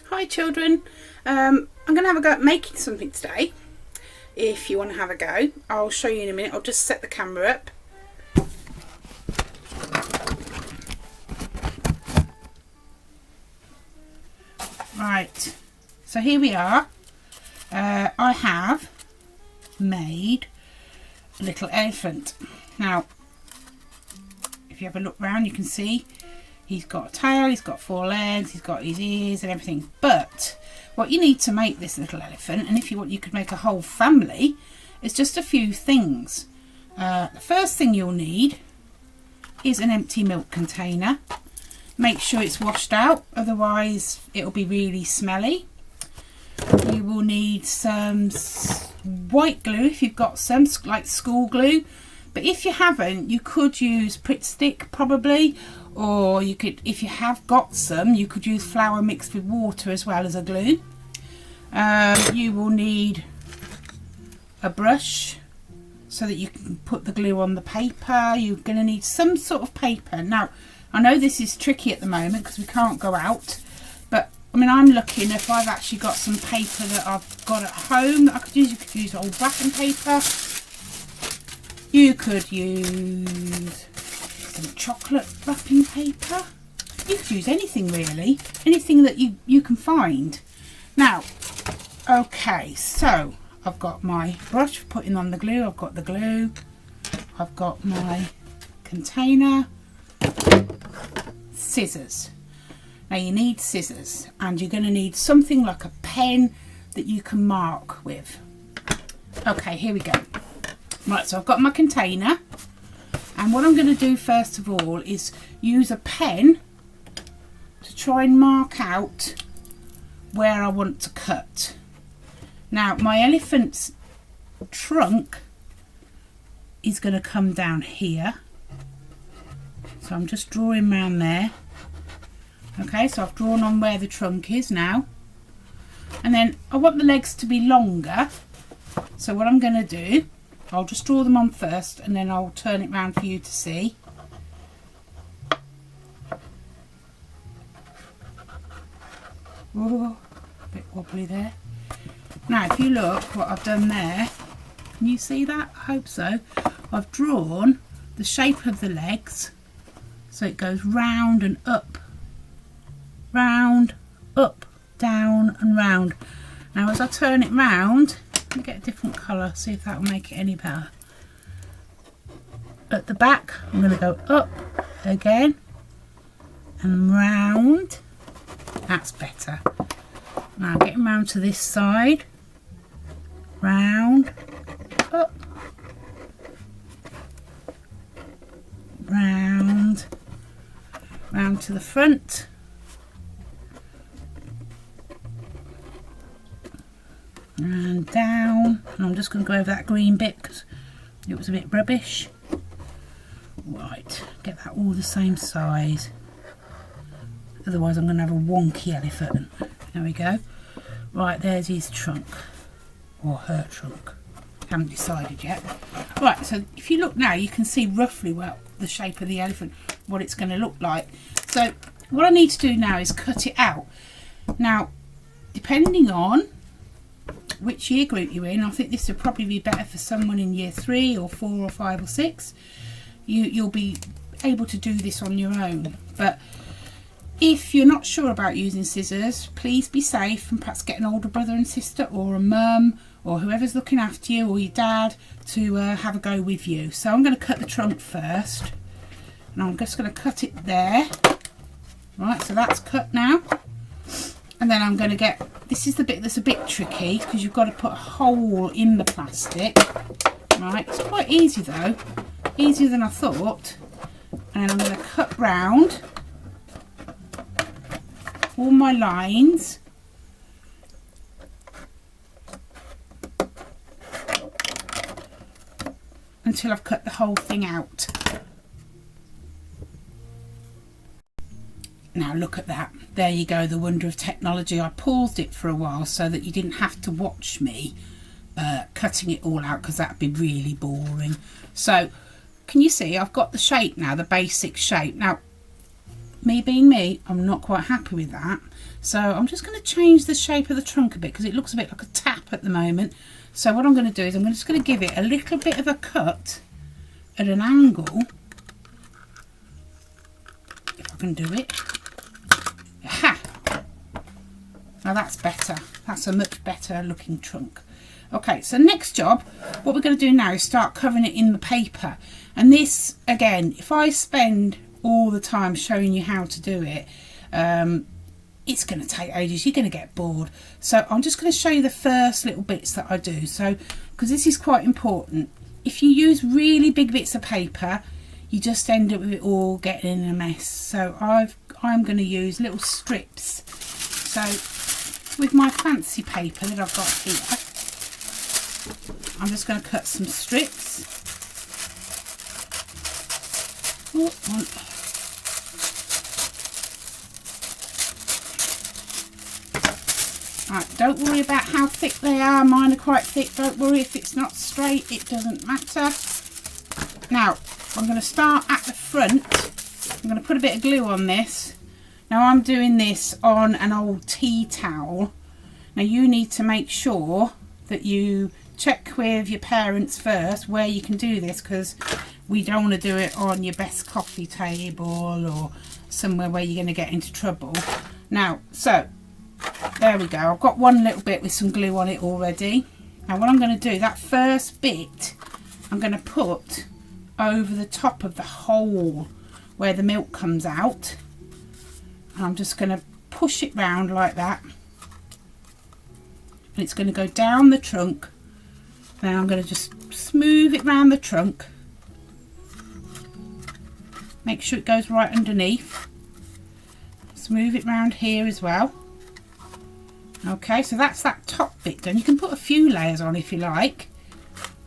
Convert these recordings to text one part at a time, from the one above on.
Hi children, I'm going to have a go at making something today. If you want to have a go, I'll show you in a minute. I'll just set the camera up. Right, so here we are. I have made a little elephant. Now, if you have a look round, you can see he's got a tail, he's got 4 legs, he's got his ears and everything. But what you need to make this little elephant, and if you want you could make a whole family, is just a few things. The first thing you'll need is an empty milk container. Make sure it's washed out, otherwise it'll be really smelly. You will need some white glue if you've got some, like school glue. But if you haven't, you could use Pritt Stick probably, or you could, if you have got some, you could use flour mixed with water as well as a glue. You will need a brush so that you can put the glue on the paper. You're going to need some sort of paper. Now, I know this is tricky at the moment because we can't go out, but I mean, I'm looking if I've actually got some paper that I've got at home that I could use. You could use old wrapping paper. You could use some chocolate wrapping paper. You could use anything really, anything that you can find. Now, okay, so I've got my brush for putting on the glue. I've got the glue. I've got my container. Scissors. Now you need scissors, and you're going to need something like a pen that you can mark with. Okay, here we go. Right, so I've got my container, and what I'm going to do first of all is use a pen to try and mark out where I want to cut. Now my elephant's trunk is going to come down here, so I'm just drawing around there. Okay, so I've drawn on where the trunk is now, and then I want the legs to be longer, so what I'm going to do, I'll just draw them on first and then I'll turn it round for you to see. Oh, a bit wobbly there. Now if you look what I've done there, can you see that? I hope so. I've drawn the shape of the legs so it goes round and up, round, up, down and round. Now as I turn it round, let me get a different colour, see if that will make it any better. At the back I'm going to go up again and round. That's better. Now getting round to this side, round, up, round, round to the front, and down, and I'm just going to go over that green bit because it was a bit rubbish. Right, get that all the same size, otherwise I'm going to have a wonky elephant. There we go. Right, there's his trunk, or her trunk, haven't decided yet. Right, so if you look now you can see roughly well the shape of the elephant, what it's going to look like. So what I need to do now is cut it out. Now depending on which year group you're in, I think this would probably be better for someone in year 3 or 4 or 5 or 6. You'll be able to do this on your own, but if you're not sure about using scissors, please be safe and perhaps get an older brother and sister or a mum or whoever's looking after you or your dad to have a go with you. So I'm going to cut the trunk first, and I'm just going to cut it there. Right, so that's cut now. And then I'm going to get, this is the bit that's a bit tricky because you've got to put a hole in the plastic. Right, it's quite easy though, easier than I thought. And then I'm going to cut round all my lines until I've cut the whole thing out. Now look at that, there you go, the wonder of technology. I paused it for a while so that you didn't have to watch me cutting it all out because that'd be really boring. So can you see I've got the shape now, the basic shape. Now me being me, I'm not quite happy with that. So I'm just going to change the shape of the trunk a bit because it looks a bit like a tap at the moment. So what I'm going to do is I'm just going to give it a little bit of a cut at an angle. If I can do it. Aha! Now that's better. That's a much better looking trunk. Okay, so next job, what we're going to do now is start covering it in the paper. And this, again, if I spend all the time showing you how to do it, it's going to take ages. You're going to get bored. So I'm just going to show you the first little bits that I do. So, because this is quite important. If you use really big bits of paper, you just end up with it all getting in a mess. So I'm going to use little strips. So with my fancy paper that I've got here, I'm just going to cut some strips. Right, don't worry about how thick they are. Mine are quite thick. Don't worry if it's not straight. It doesn't matter. Now, I'm going to start at the front. I'm going to put a bit of glue on this. Now, I'm doing this on an old tea towel. Now, you need to make sure that you check with your parents first where you can do this, because we don't want to do it on your best coffee table or somewhere where you're going to get into trouble. Now, so there we go. I've got one little bit with some glue on it already. Now what I'm going to do, that first bit I'm going to put over the top of the hole where the milk comes out, and I'm just going to push it round like that, and it's going to go down the trunk. Now I'm going to just smooth it round the trunk, make sure it goes right underneath, smooth it round here as well. Okay, so that's that top bit done. You can put a few layers on if you like.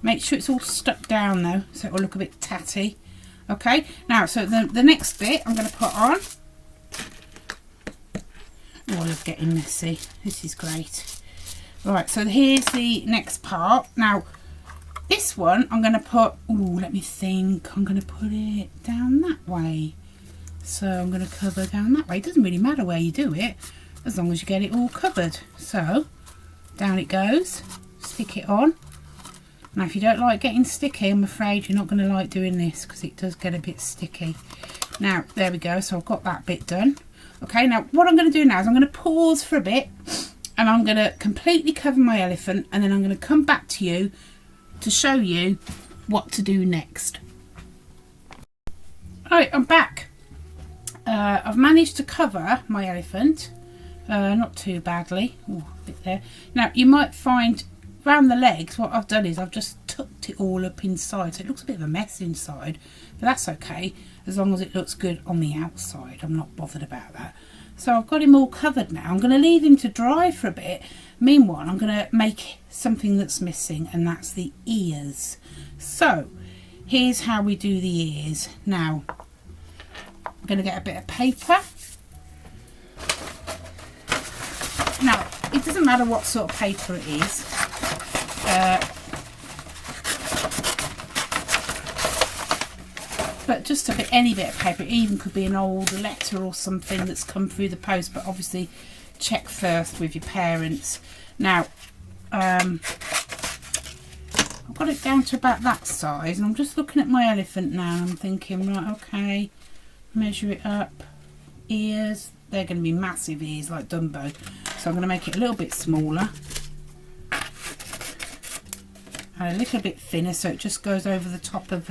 Make sure it's all stuck down though, so it will look a bit tatty. Okay, now so the next bit I'm going to put on. Oh, I love getting messy. This is great. Right, so here's the next part. Now, this one I'm going to put, let me think. I'm going to put it down that way. So I'm going to cover down that way. It doesn't really matter where you do it, as long as you get it all covered. So, down it goes. Stick it on. Now, if you don't like getting sticky, I'm afraid you're not going to like doing this, because it does get a bit sticky. Now, there we go. So I've got that bit done. Okay, now what I'm going to do now is I'm going to pause for a bit, and I'm going to completely cover my elephant, and then I'm going to come back to you to show you what to do next. Alright, I'm back. I've managed to cover my elephant, not too badly. Ooh, a bit there. Now you might find around the legs, what I've done is I've just tucked it all up inside, so it looks a bit of a mess inside, but that's okay as long as it looks good on the outside. I'm not bothered about that. So I've got him all covered now. I'm going to leave him to dry for a bit. Meanwhile, I'm going to make something that's missing, and that's the ears. So here's how we do the ears. Now I'm going to get a bit of paper. Now it doesn't matter what sort of paper it is. But just any bit of paper. It even could be an old letter or something that's come through the post, but obviously check first with your parents. Now I've got it down to about that size, and I'm just looking at my elephant now and I'm thinking, right, okay, measure it up. Ears, they're going to be massive ears like Dumbo, so I'm going to make it a little bit smaller and a little bit thinner, so it just goes over the top of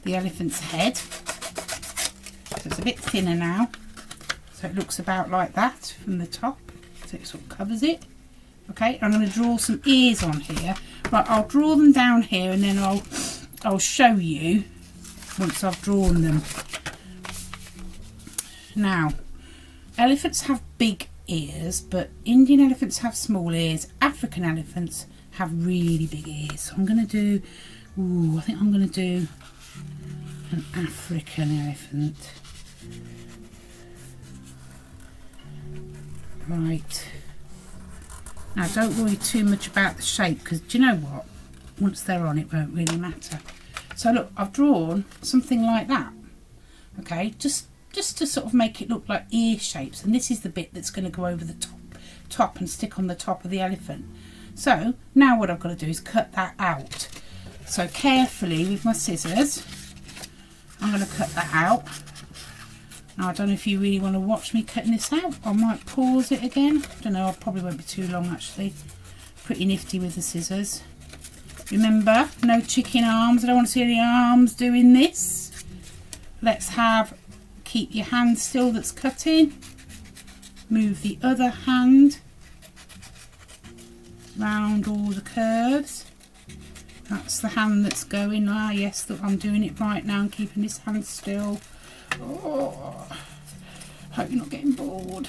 the elephant's head. So it's a bit thinner now, so it looks about like that from the top, so it sort of covers it. Okay, I'm going to draw some ears on here. Right, I'll draw them down here, and then I'll show you once I've drawn them. Now, elephants have big ears, but Indian elephants have small ears. African elephants have really big ears. So I'm going to do, I think I'm going to do an African elephant. Right. Now don't worry too much about the shape, because do you know what? Once they're on, it won't really matter. So look, I've drawn something like that. Okay, just just to sort of make it look like ear shapes, and this is the bit that's going to go over the top and stick on the top of the elephant. So now what I've got to do is cut that out. So carefully with my scissors I'm going to cut that out. Now I don't know if you really want to watch me cutting this out. I might pause it again. I don't know, I probably won't be too long actually. Pretty nifty with the scissors. Remember, no chicken arms. I don't want to see any arms doing this. Let's keep your hand still that's cutting. Move the other hand round all the curves. That's the hand that's going. Ah yes, look, I'm doing it right now and keeping this hand still. Oh, hope you're not getting bored.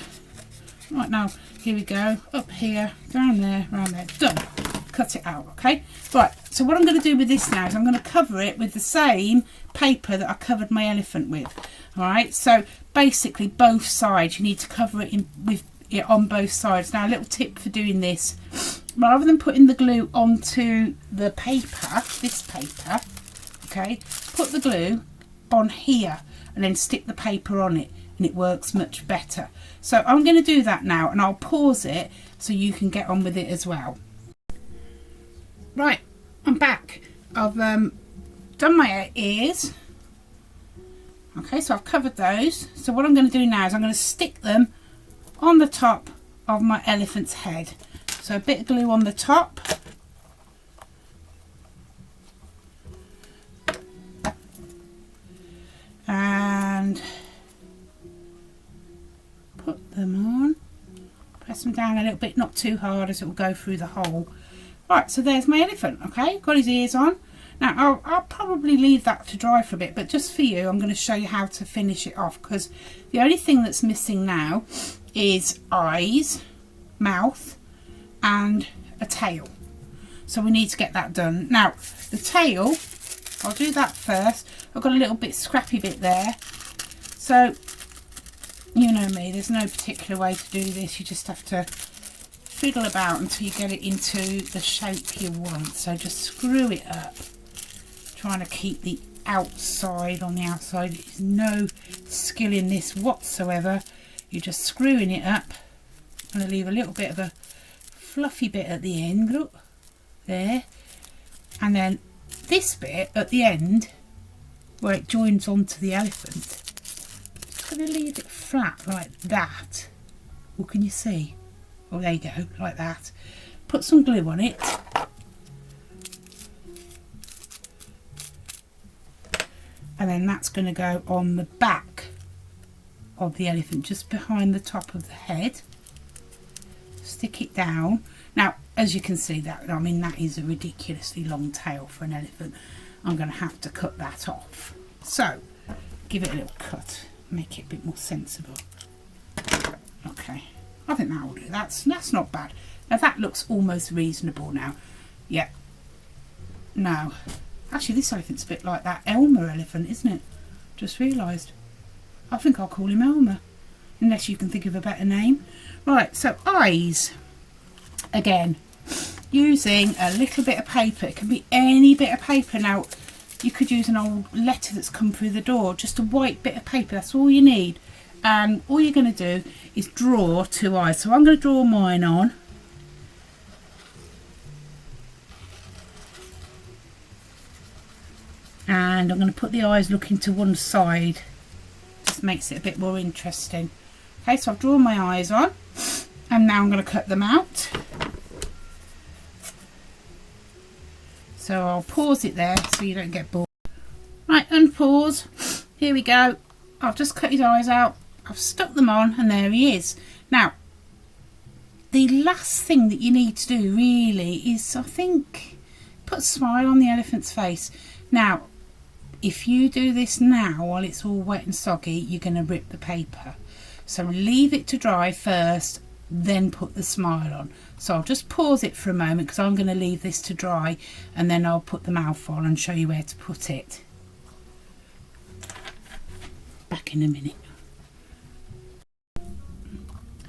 Right, now here we go, up here, down there, round there, done. Cut it out. Okay, right, so what I'm going to do with this now is I'm going to cover it with the same paper that I covered my elephant with. All right, so basically both sides, you need to cover it with it on both sides. Now a little tip for doing this, rather than putting the glue onto the paper, this paper, okay, put the glue on here and then stick the paper on it, and it works much better. So I'm going to do that now, and I'll pause it so you can get on with it as well. Right, I'm back. I've done my ears. Okay, so I've covered those. So what I'm going to do now is I'm going to stick them on the top of my elephant's head. So a bit of glue on the top. And put them on. Press them down a little bit, not too hard as it will go through the hole. Right, so there's my elephant, okay, got his ears on. Now I'll probably leave that to dry for a bit, but just for you I'm going to show you how to finish it off, because the only thing that's missing now is eyes, mouth and a tail. So we need to get that done. Now the tail, I'll do that first. I've got a little bit scrappy bit there. So you know me, there's no particular way to do this, you just have to fiddle about until you get it into the shape you want. So just screw it up, trying to keep the outside on the outside. There's no skill in this whatsoever, you're just screwing it up. I'm going to leave a little bit of a fluffy bit at the end, look there, and then this bit at the end where it joins onto the elephant, just going to leave it flat like that. What can you see? Oh, there you go, like that. Put some glue on it. And then that's going to go on the back of the elephant, just behind the top of the head. Stick it down. Now, as you can see, that is a ridiculously long tail for an elephant. I'm going to have to cut that off. So, give it a little cut, make it a bit more sensible. Okay. I think that will do. That's not bad. Now that looks almost reasonable now. Yeah. No. Actually this elephant's a bit like that Elmer elephant, isn't it? Just realised. I think I'll call him Elmer. Unless you can think of a better name. Right, so eyes. Again, using a little bit of paper. It can be any bit of paper. Now, you could use an old letter that's come through the door. Just a white bit of paper. That's all you need. And all you're going to do is draw two eyes. So I'm going to draw mine on. And I'm going to put the eyes looking to one side. Just makes it a bit more interesting. Okay, so I've drawn my eyes on. And now I'm going to cut them out. So I'll pause it there so you don't get bored. Right, unpause. Here we go. I've just cut his eyes out. I've stuck them on and there he is. Now, the last thing that you need to do really is, I think, put a smile on the elephant's face. Now, if you do this now while it's all wet and soggy, you're going to rip the paper. So leave it to dry first, then put the smile on. So I'll just pause it for a moment because I'm going to leave this to dry and then I'll put the mouth on and show you where to put it. Back in a minute.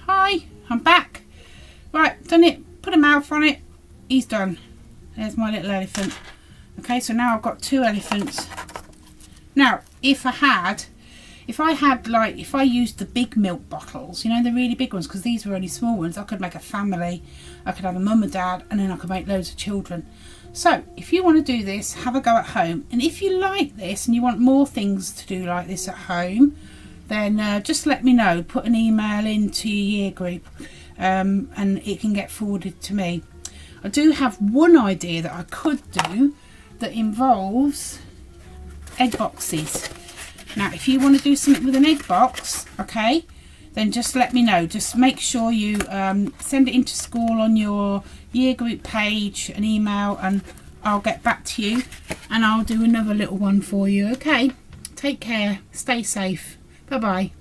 Hi, I'm back. Right, done it. Put a mouth on it. He's done. There's my little elephant. Okay, so now I've got two elephants. Now, if if I used the big milk bottles, you know, the really big ones, because these were only small ones, I could make a family. I could have a mum and dad, and then I could make loads of children. So if you want to do this, have a go at home. And if you like this and you want more things to do like this at home, then just let me know. Put an email into your year group, and it can get forwarded to me. I do have one idea that I could do that involves egg boxes. Now if you want to do something with an egg box, okay, then just let me know. Just make sure you send it into school on your year group page, an email, and I'll get back to you and I'll do another little one for you. Okay, take care, stay safe, bye bye.